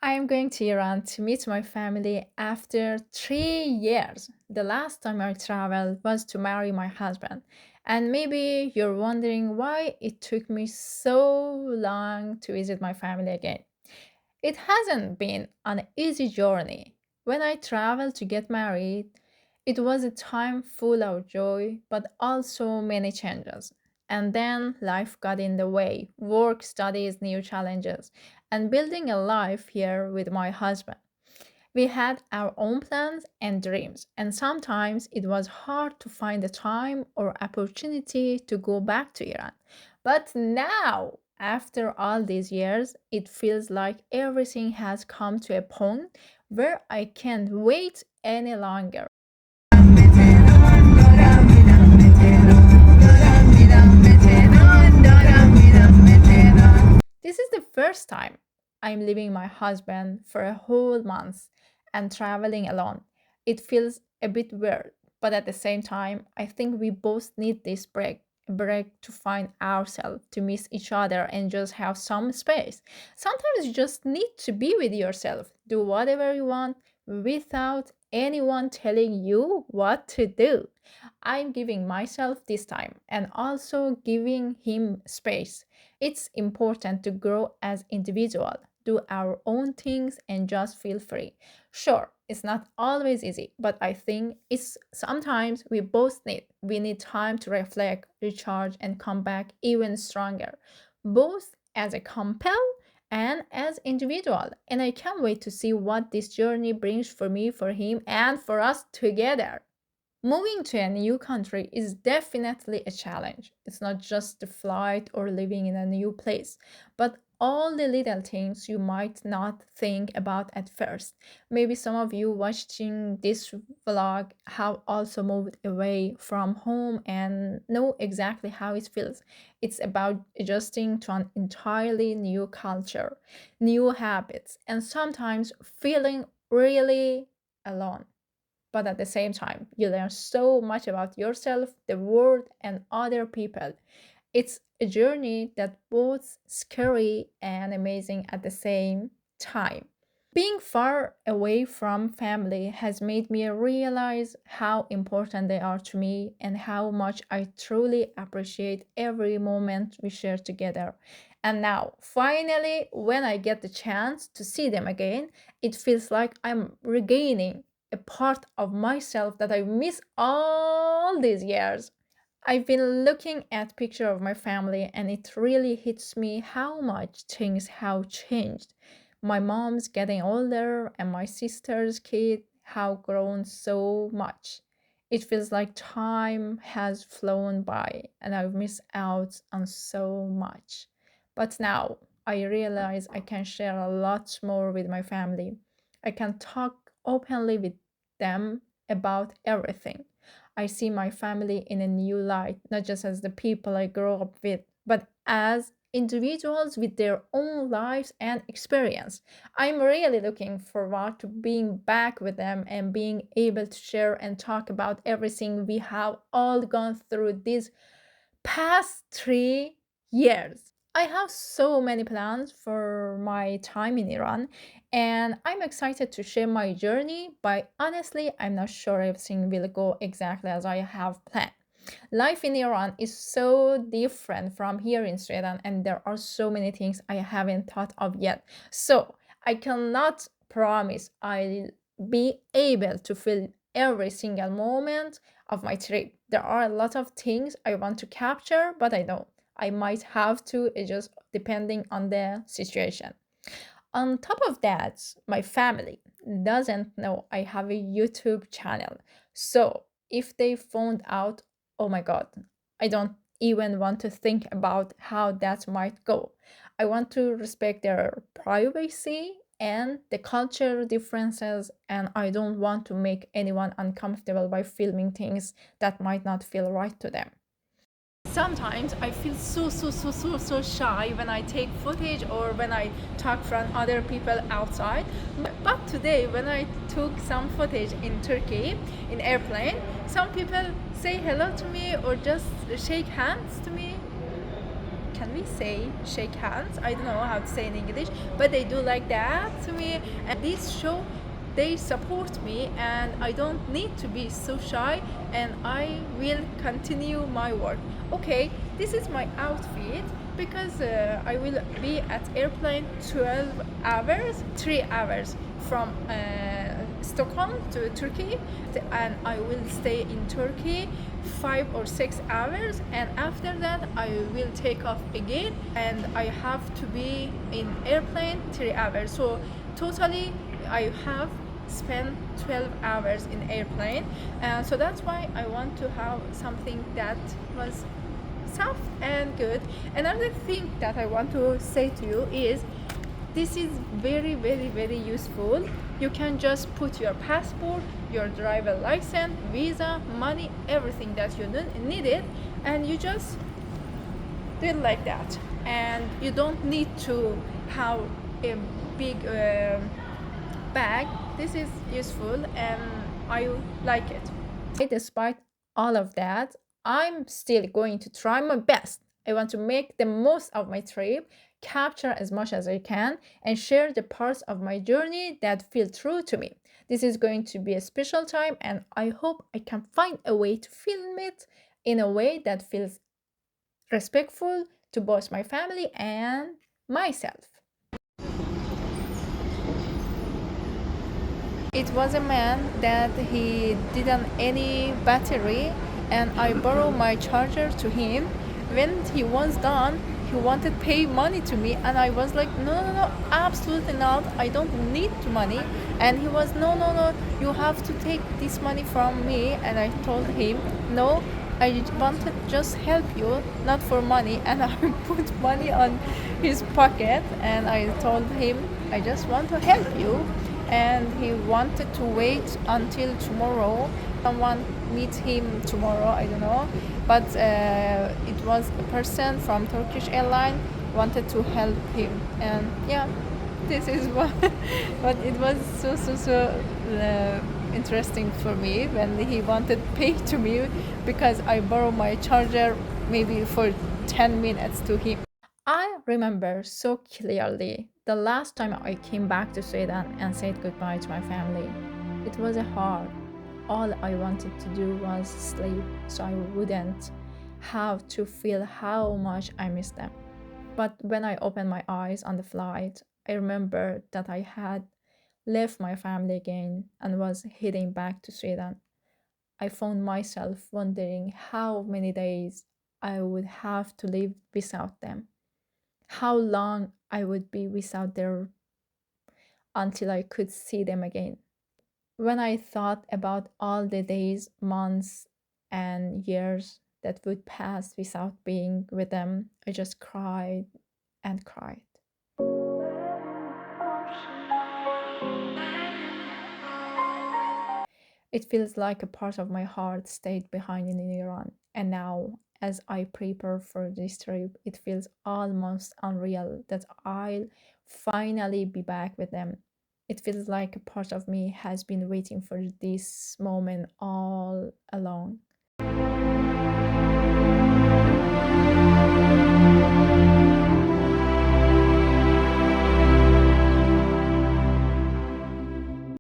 I am going to Iran to meet my family after 3 years. The last time I traveled was to marry my husband. And maybe you're wondering why it took me so long to visit my family again. It hasn't been an easy journey. When I traveled to get married, it was a time full of joy, but also many changes. And then life got in the way work, studies, new challenges, and building a life here with my husband. We had our own plans and dreams, and sometimes it was hard to find the time or opportunity to go back to Iran. But now, after all these years, it feels like everything has come to a point where I can't wait any longer. This is the first time I'm leaving my husband for a whole month and traveling alone. It feels a bit weird, but at the same time, I think we both need this break. A break to find ourselves, to miss each other, and just have some space. Sometimes you just need to be with yourself, do whatever you want without anyone telling you what to do. I'm giving myself this time and also giving him space. It's important to grow as individual, do our own things and just feel free. Sure, it's not always easy, but I think it's sometimes we both need. We need time to reflect, recharge and come back even stronger, both as a couple and as individual. And I can't wait to see what this journey brings for me, for him and for us together. Moving to a new country is definitely a challenge. It's not just the flight or living in a new place, but all the little things you might not think about at first. Maybe some of you watching this vlog have also moved away from home and know exactly how it feels. It's about adjusting to an entirely new culture, new habits, and sometimes feeling really alone, but at the same time, you learn so much about yourself, the world, and other people. It's a journey that's both scary and amazing at the same time. Being far away from family has made me realize how important they are to me and how much I truly appreciate every moment we share together. And now, finally, when I get the chance to see them again, it feels like I'm regaining a part of myself that I miss all these years. I've been looking at picture of my family and it really hits me how much things have changed. My mom's getting older and my sister's kid have grown so much. It feels like time has flown by and I've missed out on so much. But now I realize I can share a lot more with my family. I can talk openly with them about everything. I see my family in a new light, not just as the people I grew up with, but as individuals with their own lives and experience. I'm really looking forward to being back with them and being able to share and talk about everything we have all gone through these past 3 years. I have so many plans for my time in Iran, and I'm excited to share my journey. But honestly, I'm not sure everything will go exactly as I have planned. Life in Iran is so different from here in Sweden, and there are so many things I haven't thought of yet. So I cannot promise I'll be able to feel every single moment of my trip. There are a lot of things I want to capture, but I know I might have to adjust depending on the situation. On top of that, my family doesn't know I have a YouTube channel. So if they found out, oh my god, I don't even want to think about how that might go. I want to respect their privacy and the cultural differences, and I don't want to make anyone uncomfortable by filming things that might not feel right to them. Sometimes I feel so shy when I take footage or when I talk from other people outside. But today, when I took some footage in Turkey in airplane, some people say hello to me or just shake hands to me. can we say shake hands? I don't know how to say in English, but they do like that to me. And this show they support me, and I don't need to be so shy, and I will continue my work. Okay, this is my outfit because I will be at airplane 12 hours, 3 hours from Stockholm to Turkey, and I will stay in Turkey 5 or 6 hours, and after that I will take off again, and I have to be in airplane 3 hours. So totally I have spent 12 hours in airplane, and so that's why I want to have something that was soft and good. Another thing that I want to say to you is this is very very very useful. You can just put your passport, your driver license, visa, money, everything that you need it, and you just do it like that, and you don't need to have a big bag. This is useful and I like it. Despite all of that, I'm still going to try my best. I want to make the most of my trip, capture as much as I can, and share the parts of my journey that feel true to me. This is going to be a special time, and I hope I can find a way to film it in a way that feels respectful to both my family and myself. It was a man that he didn't any battery, and I borrowed my charger to him. When he was done, he wanted to pay money to me, and I was like, no, no, no, absolutely not. I don't need money. And he was, no, no, no, you have to take this money from me. And I told him, no, I wanted just help you, not for money. And I put money on his pocket, and I told him, I just want to help you, and he wanted to wait until tomorrow. Someone meet him tomorrow, I don't know, but it was a person from Turkish airline wanted to help him, and yeah, this is what. But it was so interesting for me when he wanted pay to me because I borrowed my charger maybe for 10 minutes to him. I remember so clearly the last time I came back to Sweden and said goodbye to my family. It was hard. All I wanted to do was sleep so I wouldn't have to feel how much I missed them. But when I opened my eyes on the flight, I remembered that I had left my family again and was heading back to Sweden. I found myself wondering how many days I would have to live without them, how long I would be without their until I could see them again. When I thought about all the days, months, and years that would pass without being with them, I just cried and cried. It feels like a part of my heart stayed behind in Iran, and now, as I prepare for this trip, it feels almost unreal that I'll finally be back with them. It feels like a part of me has been waiting for this moment all along.